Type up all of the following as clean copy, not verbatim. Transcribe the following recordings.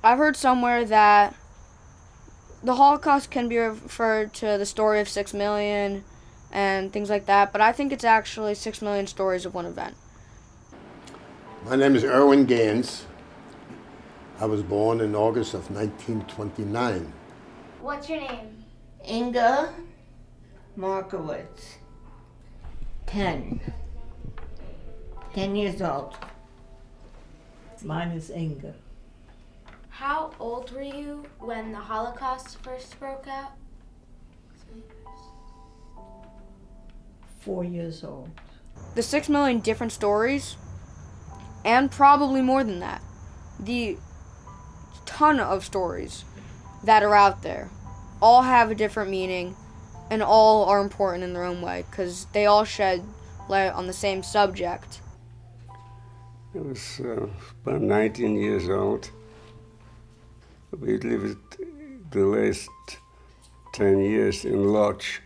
I've heard somewhere that the Holocaust can be referred to the story of 6 million and things like that, but I think it's actually 6 million stories of one event. My name is Erwin Gans. I was born in August of 1929. What's your name? Inga Markowitz, 10 years old. Mine is Inga. How old were you when the Holocaust first broke out? 4 years old. The 6 million different stories, and probably more than that, the ton of stories that are out there, all have a different meaning and all are important in their own way because they all shed light on the same subject. I was about 19 years old. We lived the last 10 years in Lodz.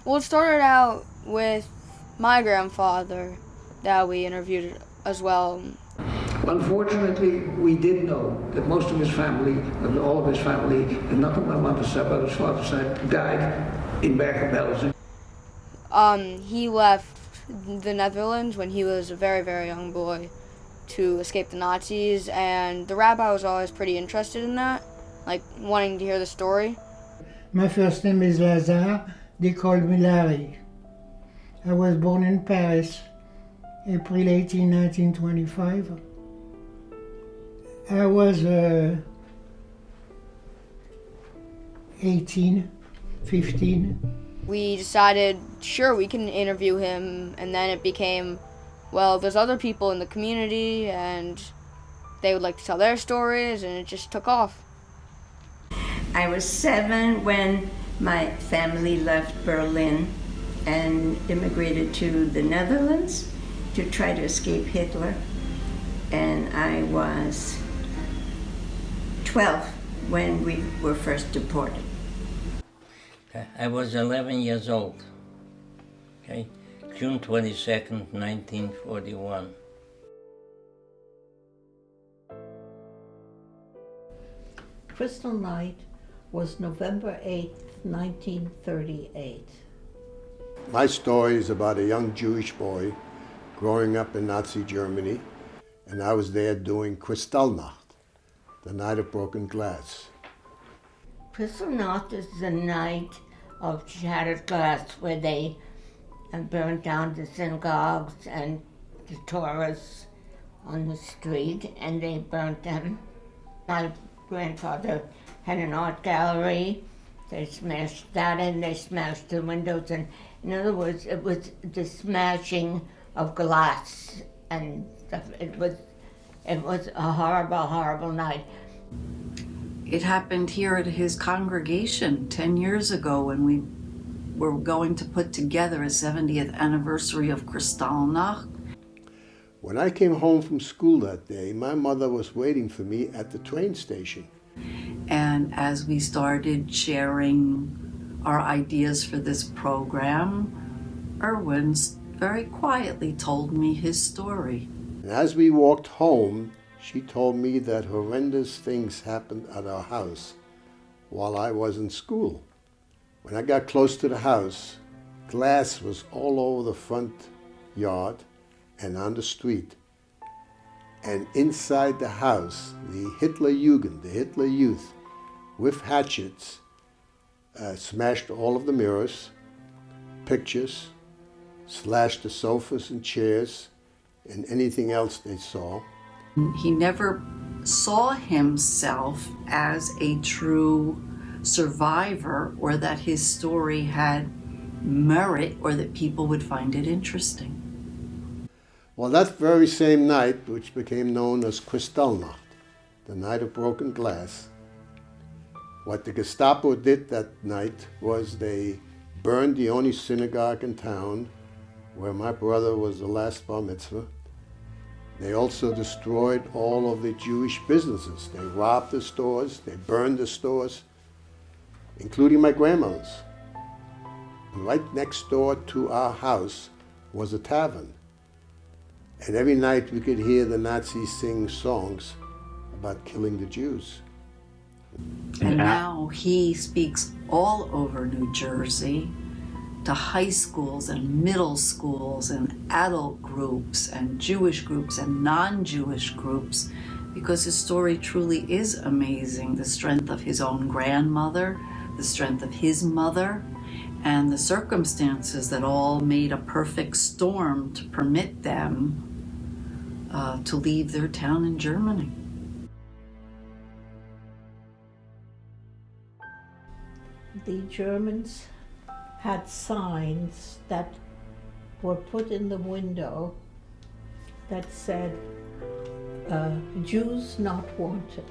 Well, it started out with my grandfather that we interviewed as well. Unfortunately, we did know that most of his family, all of his family, and not on my mother's side, but his father's side, died in Bergen-Belsen. He left the Netherlands when he was a very, very young boy to escape the Nazis, and the rabbi was always pretty interested in that, like wanting to hear the story. My first name is Lazare. They called me Larry. I was born in Paris, April 18, 1925. I was 18, 15. We decided, sure, we can interview him, and then it became, well, there's other people in the community, and they would like to tell their stories, and it just took off. I was 7 when my family left Berlin and immigrated to the Netherlands to try to escape Hitler. And I was 12 when we were first deported. I was 11 years old, okay? June 22nd, 1941. Crystal Night was November 8th, 1938. My story is about a young Jewish boy growing up in Nazi Germany, and I was there doing Kristallnacht, the night of broken glass. Kristallnacht is the night of shattered glass where they burned down the synagogues and the Torahs on the street, and they burnt them. My grandfather had an art gallery. They smashed that and they smashed the windows. And in other words, it was the smashing of glass and stuff. It was a horrible, horrible night. It happened here at his congregation 10 years ago when we were going to put together a 70th anniversary of Kristallnacht. When I came home from school that day, my mother was waiting for me at the train station. And as we started sharing our ideas for this program, Erwin very quietly told me his story. And as we walked home, she told me that horrendous things happened at our house while I was in school. When I got close to the house, glass was all over the front yard and on the street. And inside the house, the Hitler Jugend, the Hitler Youth, with hatchets, smashed all of the mirrors, pictures, slashed the sofas and chairs, and anything else they saw. He never saw himself as a true survivor or that his story had merit or that people would find it interesting. Well, that very same night, which became known as Kristallnacht, the night of broken glass, what the Gestapo did that night was they burned the only synagogue in town where my brother was the last bar mitzvah. They also destroyed all of the Jewish businesses. They robbed the stores, they burned the stores, including my grandmother's. And right next door to our house was a tavern. And every night we could hear the Nazis sing songs about killing the Jews. And now he speaks all over New Jersey to high schools and middle schools and adult groups and Jewish groups and non-Jewish groups, because his story truly is amazing. The strength of his own grandmother, the strength of his mother, and the circumstances that all made a perfect storm to permit them to leave their town in Germany. The Germans had signs that were put in the window that said, Jews not wanted.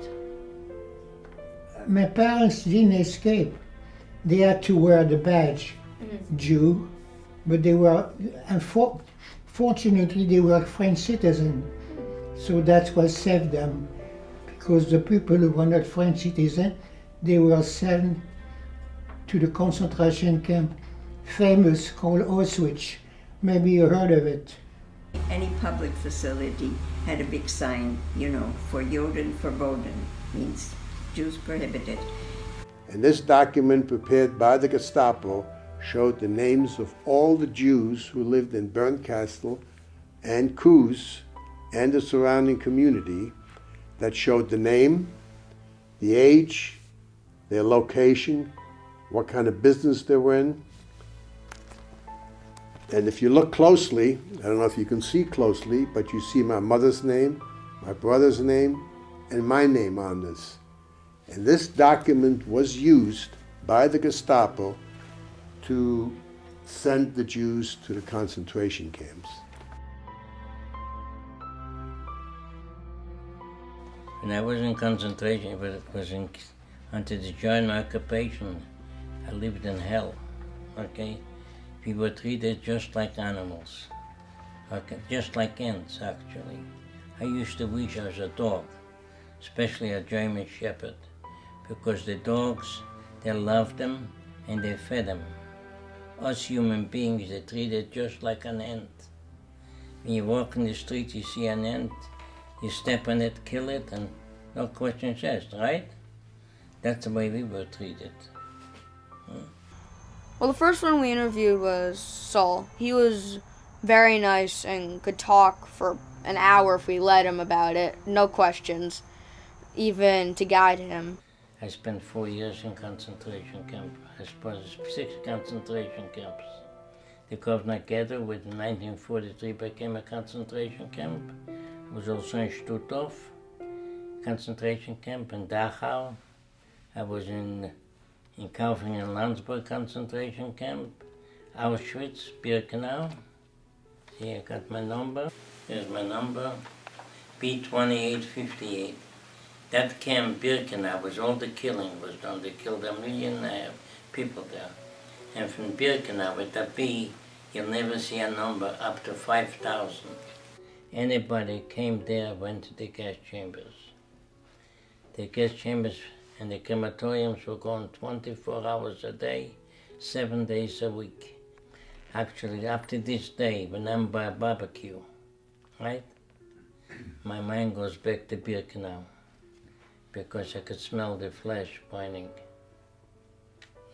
My parents didn't escape. They had to wear the badge, Jew, but they were, fortunately, they were French citizens. So that's what saved them, because the people who were not French citizens, they were sent to the concentration camp, famous, called Auschwitz. Maybe you heard of it. Any public facility had a big sign, for Juden verboten, means Jews prohibited. And this document prepared by the Gestapo showed the names of all the Jews who lived in Bernkastel and Coos and the surrounding community, that showed the name, the age, their location, what kind of business they were in. And if you look closely, I don't know if you can see closely, but you see my mother's name, my brother's name, and my name on this. And this document was used by the Gestapo to send the Jews to the concentration camps. When I was in concentration, but it was under the German occupation, I lived in hell, okay? We were treated just like animals, okay? Just like ants, actually. I used to wish I was a dog, especially a German Shepherd, because the dogs, they loved them and they fed them. Us human beings, they treated just like an ant. When you walk in the street, you see an ant, you step on it, kill it, and no questions asked, right? That's the way we were treated. Well, the first one we interviewed was Saul. He was very nice and could talk for an hour if we let him about it. No questions, even to guide him. I spent 4 years in concentration camp. I suppose 6 concentration camps. The Kovnaketer, which in 1943 became a concentration camp. I was also in Stutthof concentration camp, in Dachau. I was in Kaufering and Landsberg concentration camp, Auschwitz, Birkenau. See, I got my number. Here's my number, B2858. That camp, Birkenau, was all the killing was done. They killed 1.5 million people there. And from Birkenau, with the B, you'll never see a number up to 5,000. Anybody came there went to the gas chambers. The gas chambers and the crematoriums were going 24 hours a day, 7 days a week. Actually, up to this day, when I'm by a barbecue, right, my mind goes back to Birkenau because I could smell the flesh burning.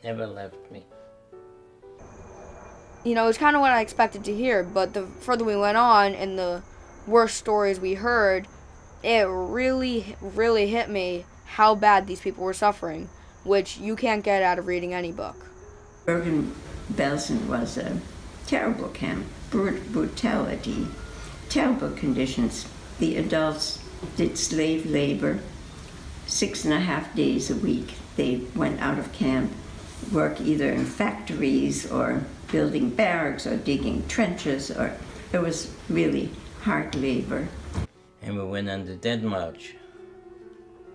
Never left me. You know, it was kind of what I expected to hear, but the further we went on and the worst stories we heard, it really, really hit me how bad these people were suffering, which you can't get out of reading any book. Bergen-Belsen was a terrible camp, brutality, terrible conditions. The adults did slave labor, 6.5 days a week. They went out of camp, work either in factories or building barracks or digging trenches, or it was really hard labor. And we went on the Dead March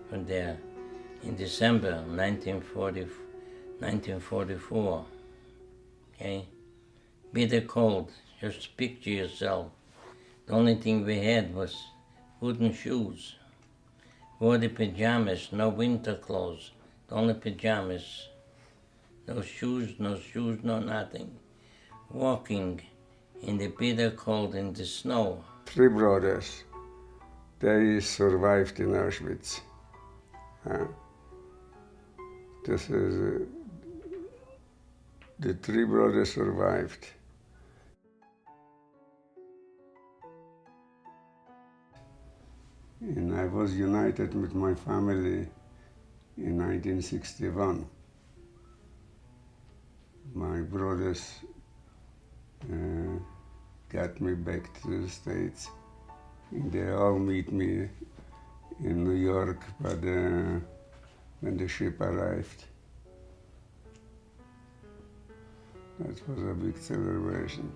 from there in December 1944. Okay? Bitter cold, just picture yourself. The only thing we had was wooden shoes. Wore the pajamas, no winter clothes, only pajamas. No shoes, no nothing. Walking in the bitter cold in the snow. 3 brothers. they survived in Auschwitz. This is the three brothers survived. And I was united with my family in 1961. My brothers got me back to the States. And they all meet me in New York, but when the ship arrived. That was a big celebration.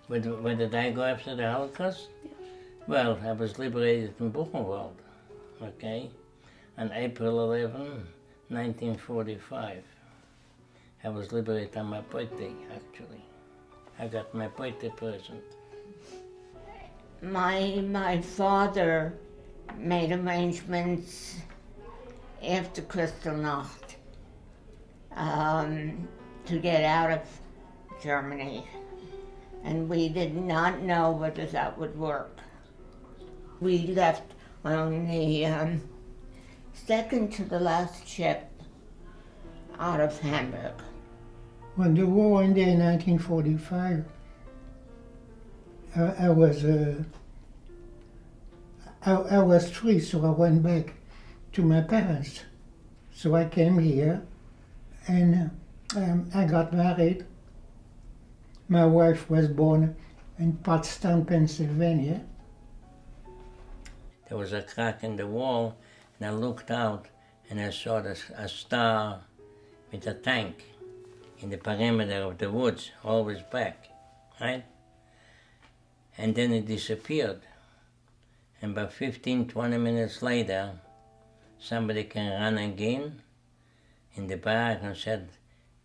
Where did I go after the Holocaust? Yeah. Well, I was liberated in Buchenwald, okay, on April 11, 1945. I was liberated on my birthday, actually. I got my birthday present. My father made arrangements after Kristallnacht to get out of Germany, and we did not know whether that would work. We left on the second to the last ship out of Hamburg. When the war ended in 1945, I was 3, so I went back to my parents. So I came here, and I got married. My wife was born in Pottstown, Pennsylvania. There was a crack in the wall, and I looked out, and I saw a star with a tank in the perimeter of the woods, always back, right? And then it disappeared. And about 15, 20 minutes later, somebody can run again in the barrack and said,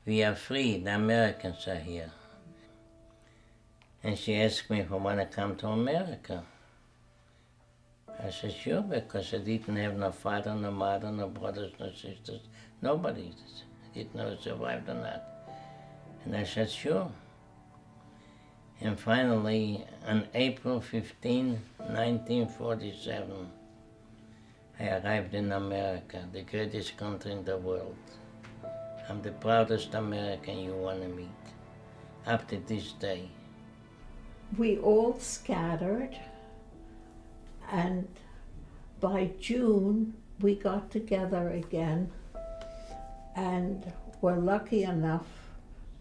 "We are free, the Americans are here." And she asked me if I want to come to America. I said, sure, because I didn't have no father, no mother, no brothers, no sisters, nobody. I didn't know I survived or not. And I said, sure. And finally, on April 15, 1947, I arrived in America, the greatest country in the world. I'm the proudest American you want to meet, up to this day. We all scattered, and by June we got together again and were lucky enough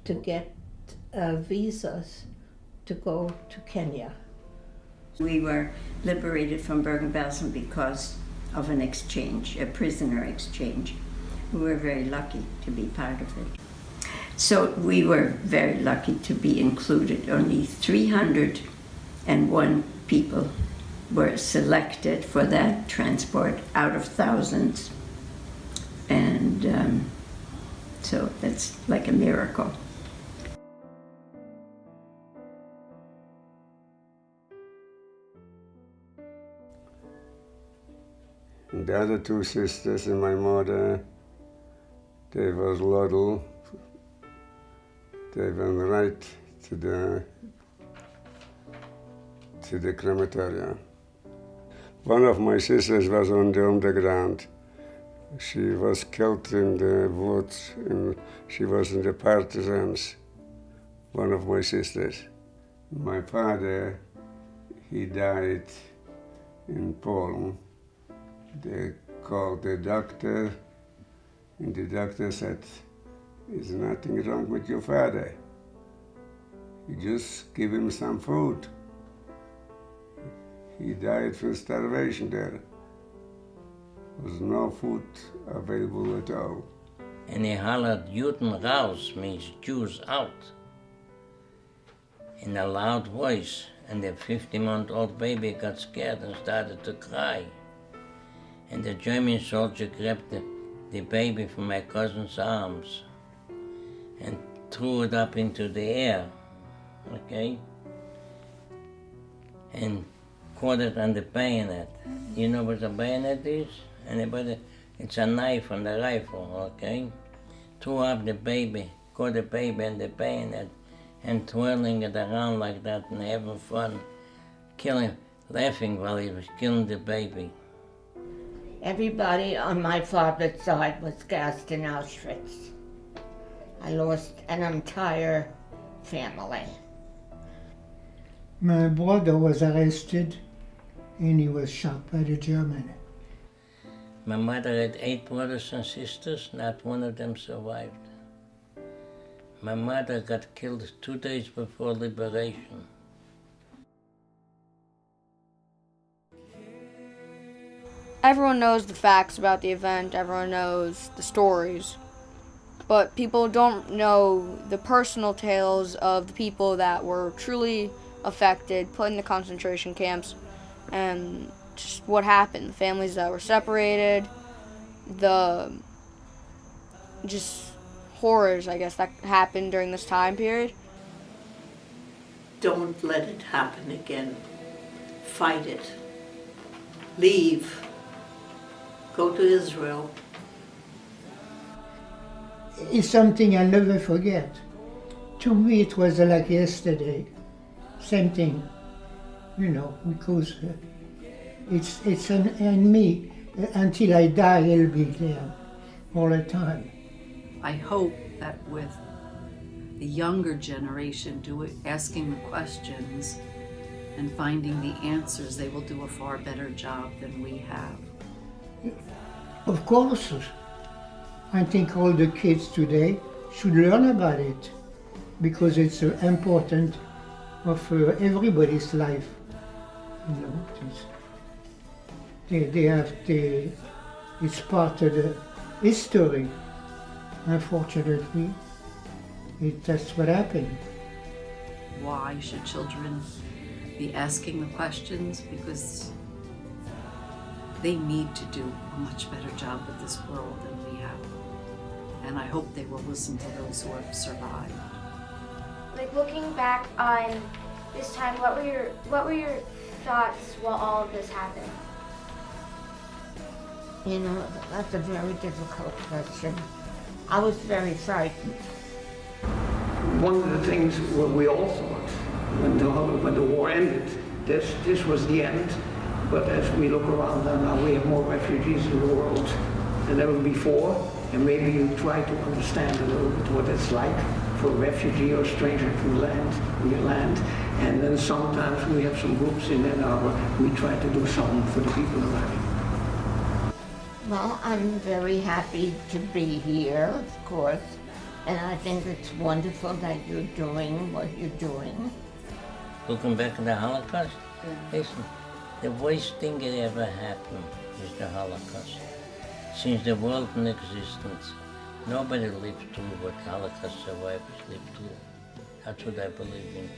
to get visas to go to Kenya. We were liberated from Bergen-Belsen because of an exchange, a prisoner exchange. We were very lucky to be part of it. So we were very lucky to be included. Only 301 people were selected for that transport out of thousands. And so that's like a miracle. The other two sisters and my mother, they was little. They went right to the crematorium. One of my sisters was on the underground. She was killed in the woods, and she was in the partisans, one of my sisters. My father, he died in Poland. They called the doctor, and the doctor said, "There's nothing wrong with your father. You just give him some food." He died from starvation there. There was no food available at all. And he hollered, "Juden raus," means Jews out, in a loud voice. And the 50-month-old baby got scared and started to cry. And the German soldier grabbed the baby from my cousin's arms and threw it up into the air, okay? And caught it on the bayonet. You know what a bayonet is? Anybody? It's a knife on the rifle, okay? Threw up the baby, caught the baby on the bayonet, and twirling it around like that and having fun, killing, laughing while he was killing the baby. Everybody on my father's side was gassed in Auschwitz. I lost an entire family. My brother was arrested and he was shot by the German. My mother had 8 brothers and sisters, not one of them survived. My mother got killed 2 days before liberation. Everyone knows the facts about the event, everyone knows the stories, but people don't know the personal tales of the people that were truly affected, put in the concentration camps, and just what happened. The families that were separated, the just horrors, I guess, that happened during this time period. Don't let it happen again. Fight it. Leave. Go to Israel. It's something I'll never forget. To me, it was like yesterday. Same thing, because it's in me. Until I die, it'll be there all the time. I hope that with the younger generation asking the questions and finding the answers, they will do a far better job than we have. Of course, I think all the kids today should learn about it because it's important of everybody's life. It's part of the history. Unfortunately, that's what happened. Why should children be asking the questions? Because they need to do a much better job with this world than we have. And I hope they will listen to those who have survived. Like, looking back on this time, what were your thoughts while all of this happened? That's a very difficult question. I was very frightened. One of the things we all thought when the war ended, this was the end. But as we look around now, we have more refugees in the world than ever before. And maybe you try to understand a little bit what it's like for a refugee or stranger to land, your land. And then sometimes we have some groups in Ann Arbor, we try to do something for the people around. Well, I'm very happy to be here, of course. And I think it's wonderful that you're doing what you're doing. Looking back at the Holocaust, listen, the worst thing that ever happened is the Holocaust. Since the world in existence, nobody lived through what Holocaust survivors lived through. That's what I believe in.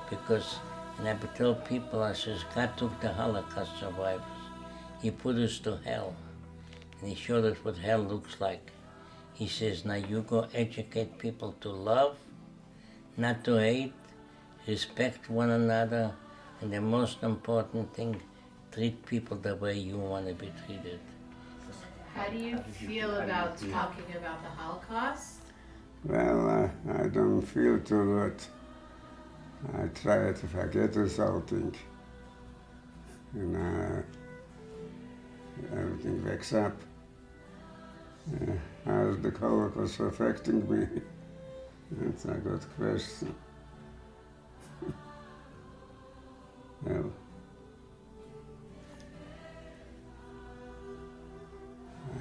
Because, and I tell people, I says, God took the Holocaust survivors. He put us to hell. And he showed us what hell looks like. He says, now you go educate people to love, not to hate, respect one another, and the most important thing, treat people the way you want to be treated. How do you feel about talking about the Holocaust? Well, I don't feel too good. I try to forget something. Everything wakes up. How's the Holocaust affecting me? That's a good question. Well,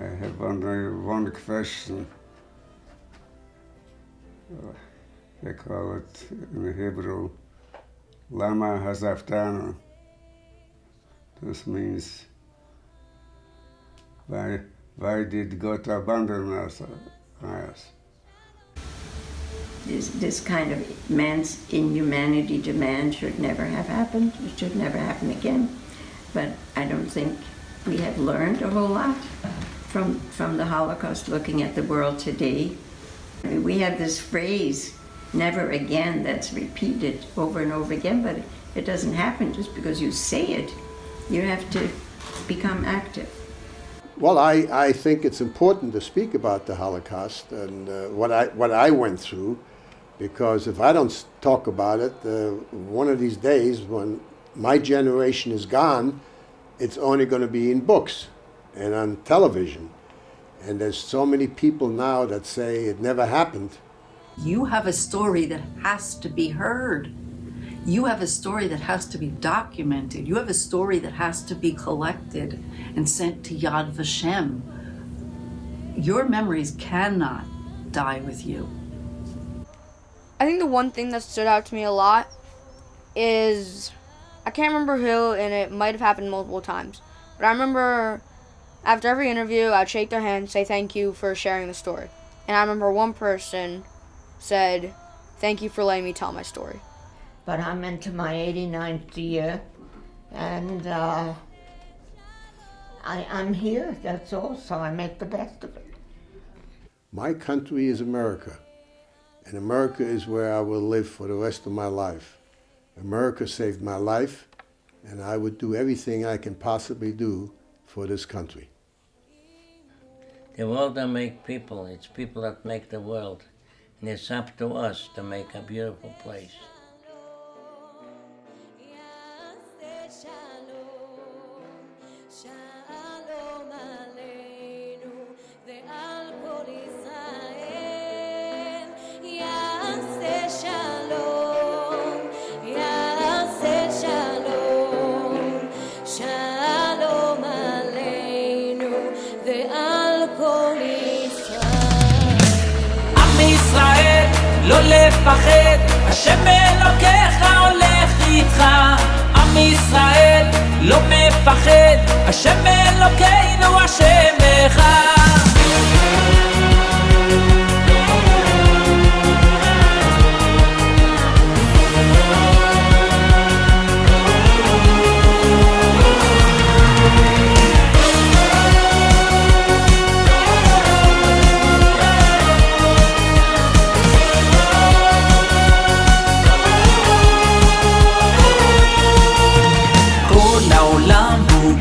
I have one question. They call it in Hebrew, Lama Hazaftanu. This means, why did God abandon us? This kind of man's inhumanity to man should never have happened. It should never happen again. But I don't think we have learned a whole lot from the Holocaust, looking at the world today. I mean, we have this phrase, never again, that's repeated over and over again, but it doesn't happen just because you say it. You have to become active. Well, I think it's important to speak about the Holocaust and what I went through, because if I don't talk about it, one of these days when my generation is gone, it's only going to be in books and on television. And there's so many people now that say it never happened. You have a story that has to be heard. You have a story that has to be documented. You have a story that has to be collected and sent to Yad Vashem. Your memories cannot die with you. I think the one thing that stood out to me a lot is, I can't remember who, and it might have happened multiple times, but I remember after every interview, I'd shake their hand, say thank you for sharing the story. And I remember one person said, thank you for letting me tell my story. But I'm into my 89th year, and I'm here, that's all, so I make the best of it. My country is America, and America is where I will live for the rest of my life. America saved my life, and I would do everything I can possibly do for this country. The world don't make people, it's people that make the world. And it's up to us to make a beautiful place. לא לפחד, השם אלוקיך הולך איתך. עם ישראל לא מפחד, השם אלוקינו השם אחד.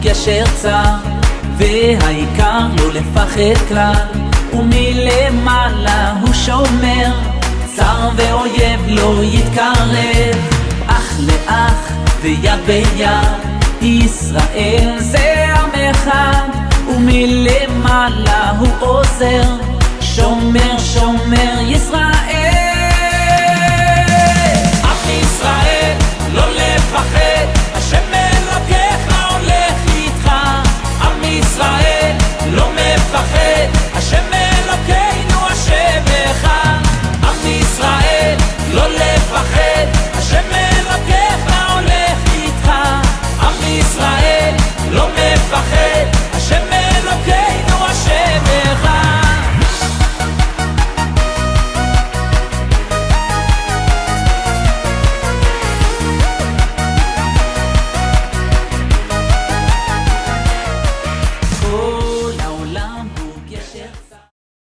גשר צר, והעיקר לא לפחד כלל, ומלמעלה הוא שומר, צר ואויב לא יתקרב, אח לאח ויד ביד, ישראל זה עם אחד, ומלמעלה הוא עוזר, שומר שומר ישראל.